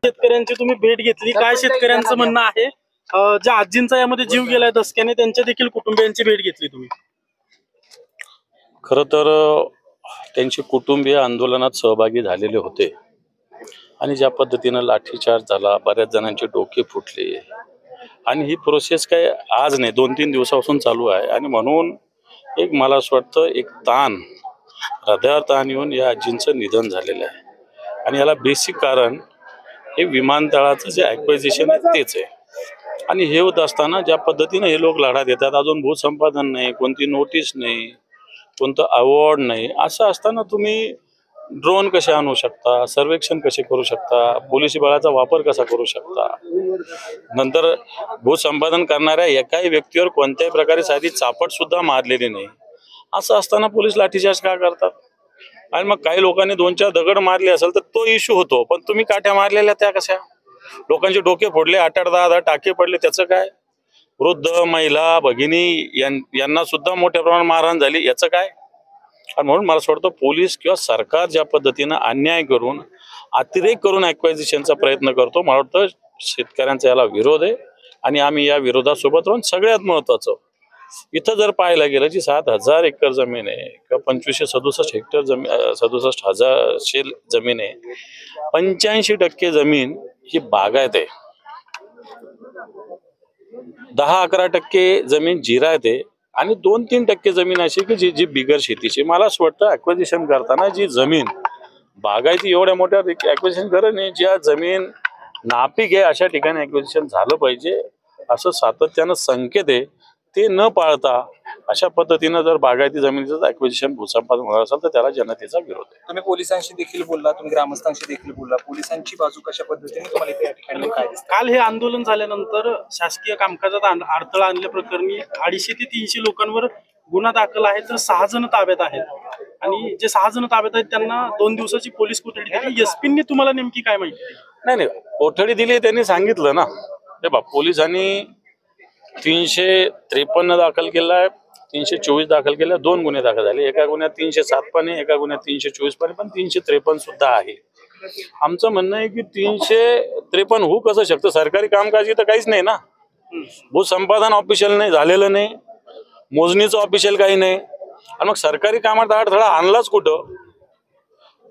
शेतकऱ्यांची तुम्ही भेट घेतली, काय शेतकऱ्यांचं म्हणणं आहे? ज्या आजींचा यामध्ये जीव गेलाय दसक्याने, त्यांच्या देखील कुटुंबियांची भेट घेतली तुम्ही? खरं तर त्यांचे कुटुंबीय आंदोलनात सहभागी झालेले होते आणि ज्या पद्धतीनं लाठीचार्ज झाला, बऱ्याच जणांचे डोके फुटले आणि ही प्रोसेस काय आज नाही 2-3 दिवसापासून चालू आहे आणि म्हणून एक मला असं वाटतं एक ताण, हृदयावर ताण येऊन या आजींचं निधन झालेलं आहे आणि याला बेसिक कारण हे विमानतळाचं जे ॲक्विजिशन आहे तेच आहे. आणि हे होत असताना ज्या पद्धतीनं हे लोक लढा देतात, अजून भूसंपादन नाही, कोणती नोटीस नाही, कोणतं अवॉर्ड नाही, असं असताना तुम्ही ड्रोन कसे आणू शकता, सर्वेक्षण कसे करू शकता, पोलिसी बळाचा वापर कसा करू शकता, नंतर भूसंपादन करणाऱ्या एकाही व्यक्तीवर कोणत्याही प्रकारे साधी चापट सुद्धा मारलेली नाही. असं असताना पोलीस लाठीचार्ज का करतात? आणि मग काही लोकांनी 2-4 दगड मारले असेल तर तो इश्यू होतो, पण तुम्ही काठ्या मारलेल्या त्या कशा? लोकांचे डोके फोडले, 8-10 टाके पडले, त्याचं काय? वृद्ध, महिला, भगिनी यांना सुद्धा मोठ्या प्रमाणात मारहाण झाली, याचं काय? आणि म्हणून मला असं वाटतं पोलीस किंवा सरकार ज्या पद्धतीनं अन्याय करून अतिरेक करून ॲक्वायझिशनचा प्रयत्न करतो, मला वाटतं शेतकऱ्यांचा याला विरोध आहे आणि आम्ही या विरोधासोबत राहून सगळ्यात महत्त्वाचं इथं जर पाहायला गेलं जी 7,000 एकर जमीन आहे किंवा 2567 हेक्टर जमीन 67,000 जमीन आहे, 85% जमीन ही बागायत आहे, 10-11% जमीन जिरायत आहे आणि 2-3% जमीन अशी की जी बिगर शेतीची. मला असं वाटतं ॲक्विजिशन करताना जी जमीन बागायती एवढ्या मोठ्या ॲक्विजिशन करत नाही, ज्या जमीन नापीक आहे अशा ठिकाणी ॲक्विजिशन झालं पाहिजे असं सातत्यानं संकेत आहे. ते न पाळता अशा पद्धतीनं जर बागायती जमिनीचं ॲक्विजिशन भूसंपादन होणार असेल तर त्याला जनतेचा विरोध आहे. तुम्ही पोलिसांशी देखील बोलला, तुम्ही ग्रामस्थांशी देखील बोलला, पोलिसांची बाजू कशा पद्धतीने तुम्हाला इथे या ठिकाणी काय दिसतं? काल हे आंदोलन झाल्यानंतर शासकीय कामकाजात अडथळा आणल्याप्रकरणी 250 ते 300 लोकांवर गुन्हा दाखल आहे, तर 6 जण ताब्यात आहेत आणि जे 6 जण ताब्यात आहेत त्यांना 2 दिवसाची पोलीस कोठडी दिली. एसपींनी तुम्हाला नेमकी काय माहिती दिली? नाही, कोठडी दिली त्यांनी सांगितलं ना. हे बा, पोलिसांनी 353 दाखल केला आहे, 324 दाखल केला, 2 गुन्हे दाखल झाले. एका गुन्ह्यात 307 पण आहे, एका गुन्ह्यात 324 पण, 353 सुद्धा आहे. आमचं म्हणणं आहे की 353 होऊ कसं शकतं? सरकारी कामकाजी तर काहीच नाही ना, भूसंपादन ऑफिशियल नाही झालेलं नाही, मोजणीचं ऑफिशियल काही नाही, आणि मग सरकारी कामात अडथळा आणलाच कुठं?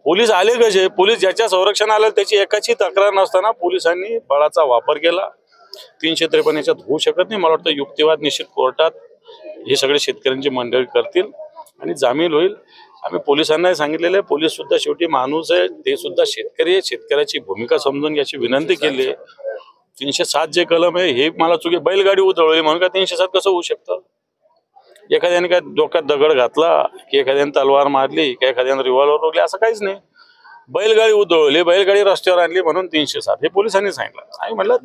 पोलीस आले कसे? पोलीस ज्याच्या संरक्षण आलं त्याची एकाची तक्रार नसताना पोलिसांनी बळाचा वापर केला. 353 याच्यात होऊ शकत नाही. मला वाटतं युक्तिवाद निश्चित कोर्टात हे सगळे शेतकऱ्यांची मंडळी करतील आणि जामीन होईल. आम्ही पोलिसांनाही सांगितलेलं आहे, पोलीस सुद्धा शेवटी माणूस आहे, ते सुद्धा शेतकरी आहे, शेतकऱ्याची भूमिका समजून घ्यायची विनंती केली आहे. 307 जे कलम आहे हे मला चुकी, बैलगाडी उधळली म्हणून का 307 कसं होऊ शकतं? एखाद्याने काय डोक्यात दगड घातला की एखाद्याने तलवार मारली की एखाद्याने रिव्हॉल्वर रोखली असं काहीच नाही. बैलगाडी उधळली, बैलगाडी रस्त्यावर आणली म्हणून 307 हे पोलिसांनी सांगितलं. आम्ही म्हटलं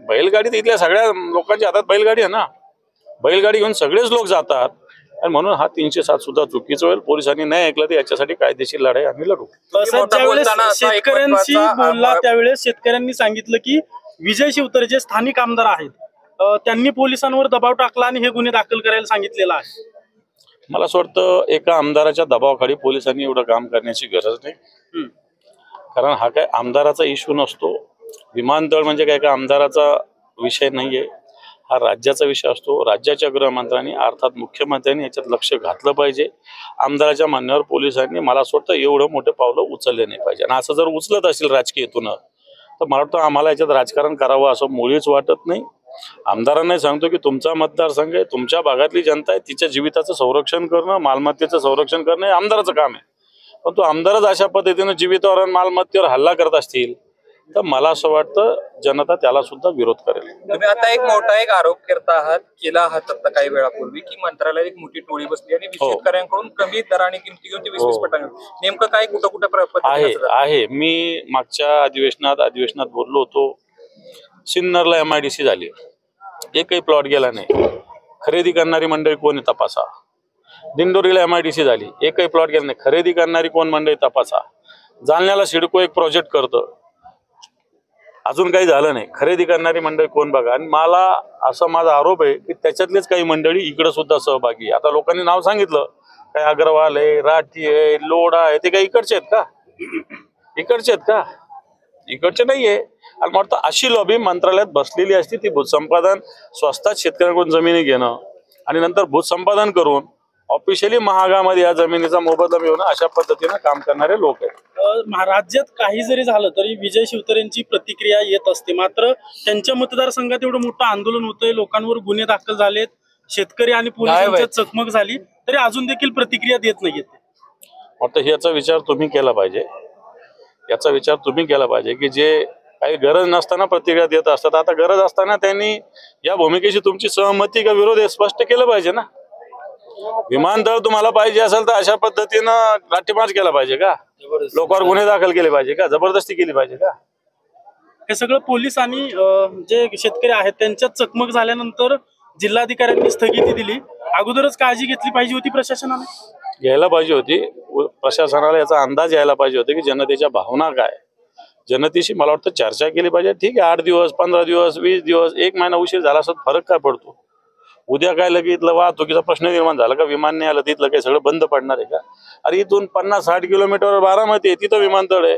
बैलगाडी तर इथल्या सगळ्या लोकांच्या हातात बैलगाडी आहे ना, बैलगाडी घेऊन सगळेच लोक जातात आणि म्हणून हा 307 सुद्धा चुकीचं होईल. पोलिसांनी नाही ऐकलं तर याच्यासाठी कायदेशीर लढाई आम्ही लढू. शेतकऱ्यांशी बोलला त्यावेळेस शेतकऱ्यांनी सांगितलं की विजय शिवतारे जे स्थानिक आमदार आहेत त्यांनी पोलिसांवर दबाव टाकला आणि हे गुन्हे दाखल करायला सांगितलेलं आहे. मला असं वाटतं एका आमदाराच्या दबावाखाली पोलिसांनी एवढं काम करण्याची गरज नाही, कारण हा काय आमदाराचा इश्यू नसतो. विमानतळ म्हणजे काय का आमदाराचा विषय नाहीये, हा राज्याचा विषय असतो. राज्याच्या गृहमंत्र्यांनी अर्थात मुख्यमंत्र्यांनी याच्यात लक्ष घातलं पाहिजे. आमदाराच्या म्हणण्यावर पोलिसांनी मला असं वाटतं एवढं मोठे पावलं उचलले नाही पाहिजे. आणि असं जर उचलत असेल राजकीय हेतून तर मला वाटतं आम्हाला याच्यात राजकारण करावं असं मुळीच वाटत नाही. आमदारांनाही सांगतो की तुमचा मतदारसंघ आहे, तुमच्या भागातली जनता आहे, तिच्या जीविताचं संरक्षण करणं, मालमत्तेचं संरक्षण करणं हे आमदाराचं काम आहे. पण तो आमदारच अशा पद्धतीनं जीवितावर आणि मालमत्तेवर हल्ला करत असतील तर मला असं वाटतं जनता त्याला सुद्धा विरोध करेल. तुम्ही आता एक मोठा आरोप केला आहात आता काही वेळापूर्वी की मंत्रालयात एक मोठी टोळी बसली आणि शेतकऱ्यांकडून कमी दराने किमती घेऊन 20-20 पटांनी. नेमकं काय कुठं आहे? मी मागच्या अधिवेशनात बोललो होतो. सिन्नरला MIDC झाली, एकही प्लॉट गेला नाही. खरेदी करणारी मंडळी कोण आहे तपासा. दिंडोरीला MIDC झाली, एकही प्लॉट गेला नाही. खरेदी करणारी कोण मंडळी तपासा. जालन्याला सिडको एक प्रोजेक्ट करतं, अजून काही झालं नाही. खरेदी करणारी मंडळी कोण बघा. आणि मला असं माझा आरोप आहे की त्याच्यातलेच काही मंडळी इकडे सुद्धा सहभागी आहे. आता लोकांनी नाव सांगितलं, काय अग्रवाल आहे, राठी आहे, लोढा आहे, ते काही इकडचे आहेत का? इकडचे आहेत का? इकडचे नाहीये. आणि मला वाटतं अशी लॉबी मंत्रालयात बसलेली असती, ती भूसंपादन स्वस्तात शेतकऱ्यांकडून जमिनी घेणं आणि नंतर भूसंपादन करून ऑफिशियली महागामध्ये या जमिनीचा मोबदला मिळवणं, अशा पद्धतीनं काम करणारे लोक आहेत. राज्यात काही जरी झालं तरी विजय शिवतरेंची प्रतिक्रिया येत असते, मात्र त्यांच्या मतदारसंघात एवढं मोठं आंदोलन होतंय, लोकांवर गुन्हे दाखल झालेत, शेतकरी आणि पोलिसांच्यात चकमक झाली, तरी अजून देखील प्रतिक्रिया देत नाहीयेत. वाटतं याचा विचार तुम्ही केला पाहिजे, याचा विचार तुम्ही केला पाहिजे की जे काही गरज नसताना प्रतिक्रिया देत असतात, आता गरज असताना त्यांनी या भूमिकेशी तुमची सहमती का विरोध हे स्पष्ट केलं पाहिजे ना. विमानतळ तुम्हाला पाहिजे असेल तर अशा पद्धतीनं लाठीमार्च केला पाहिजे का, लोकांवर गुन्हे दाखल केले पाहिजे का, जबरदस्ती केली पाहिजे का? हे सगळं पोलीस आणि जे शेतकरी आहेत त्यांच्यात चकमक झाल्यानंतर जिल्हाधिकाऱ्यांनी स्थगिती दिली, अगोदरच काळजी घेतली पाहिजे होती प्रशासनाने. घ्यायला पाहिजे होती, प्रशासनाला याचा अंदाज यायला पाहिजे होता की जनतेच्या भावना काय, जनतेशी मला वाटतं चर्चा केली पाहिजे. ठीक आहे, 8 दिवस 15 दिवस 20 दिवस 1 महिना उशीर झाला असत, फरक काय पडतो? उद्या काय लगेच इथलं वाहतुकीचा प्रश्न निर्माण झाला का, विमान नाही आलं तिथलं काही सगळं बंद पडणार आहे का? अरे इथून 50-60 किलोमीटरवर बारामती आहे, तिथं विमानतळ आहे.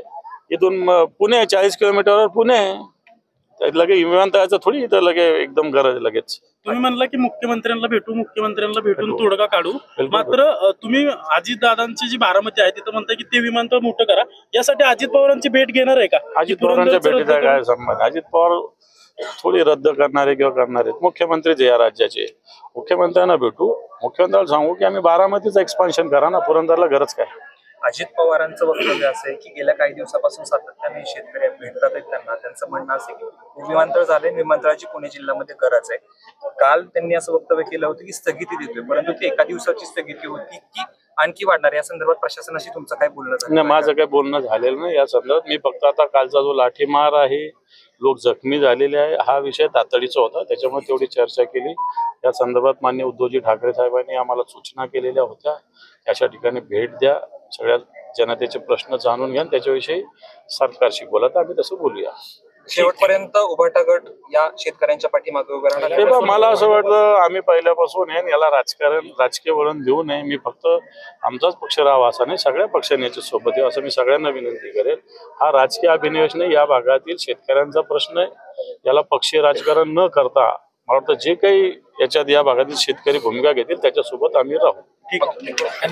इथून पुणे 40 किलोमीटरवर पुणे आहे, लगे विमानतळाचं थोडी इथं लगे एकदम गरज लगेच. तुम्ही म्हणला की मुख्यमंत्र्यांना भेटून तोडगा काढू, मात्र तुम्ही अजितदादांची जी बारामती आहे तिथं म्हणताय की ते विमानतळ मोठं करा, यासाठी अजित पवारांची भेट घेणार आहे का? अजित पवारांच्या भेटीचा काय संबंध? अजित पवार थोडी रद्द करणारे किंवा करणारे मुख्यमंत्रीच या राज्याचे, मुख्यमंत्र्यांना भेटू, मुख्यमंत्र्याला सांगू की आम्ही बारामतीचं एक्सपान्शन करा ना, पुरंदरला गरज काय? अजित पवारांचं वक्तव्य असं आहे की गेल्या काही दिवसापासून सातत्याने शेतकरी भेटतात आहेत, त्यांचं म्हणणं असं की विमानतळ झाले, विमानतळाची पुणे जिल्ह्यामध्ये गरज आहे. काल त्यांनी असं वक्तव्य केलं होतं की स्थगिती देतोय, परंतु ती एका दिवसाची स्थगिती होती की आणखी वाढणार, या संदर्भात प्रशासनाशी तुमचं काय बोलणं झालं? नाही, माझं काही बोलणं झालेलं नाही या संदर्भात. मी फक्त आता कालचा जो लाठीमार आहे, लोक जखमी झालेले आहे, हा विषय तातडीचा होता, त्याच्यामुळे तेवढी चर्चा केली. या संदर्भात माननीय उद्धवजी ठाकरे साहेबांनी आम्हाला सूचना केलेल्या होत्या, अशा ठिकाणी भेट द्या, सगळ्या जनतेचे प्रश्न जाणून घ्या, त्याच्याविषयी सरकारशी बोला, तर आम्ही तसं बोलूया. शेवटपर्यंत उभाटा गट या शेतकऱ्यांच्या पाठीमागे उभं राहणार. मला असं वाटतं आम्ही पहिल्यापासून आहे, याला राजकीय वळण देऊ नये. मी फक्त आमचाच पक्ष राहावा असं नाही, सगळ्या पक्षांनी याच्या सोबत यावं असं मी सगळ्यांना विनंती करेल. हा राजकीय अभिनिवेश नाही, या भागातील शेतकऱ्यांचा प्रश्न आहे, याला पक्षीय राजकारण न करता मला वाटतं जे काही याच्यात या भागातील शेतकरी भूमिका घेतील त्याच्यासोबत आम्ही राहू. ठीक आहे, धन्यवाद.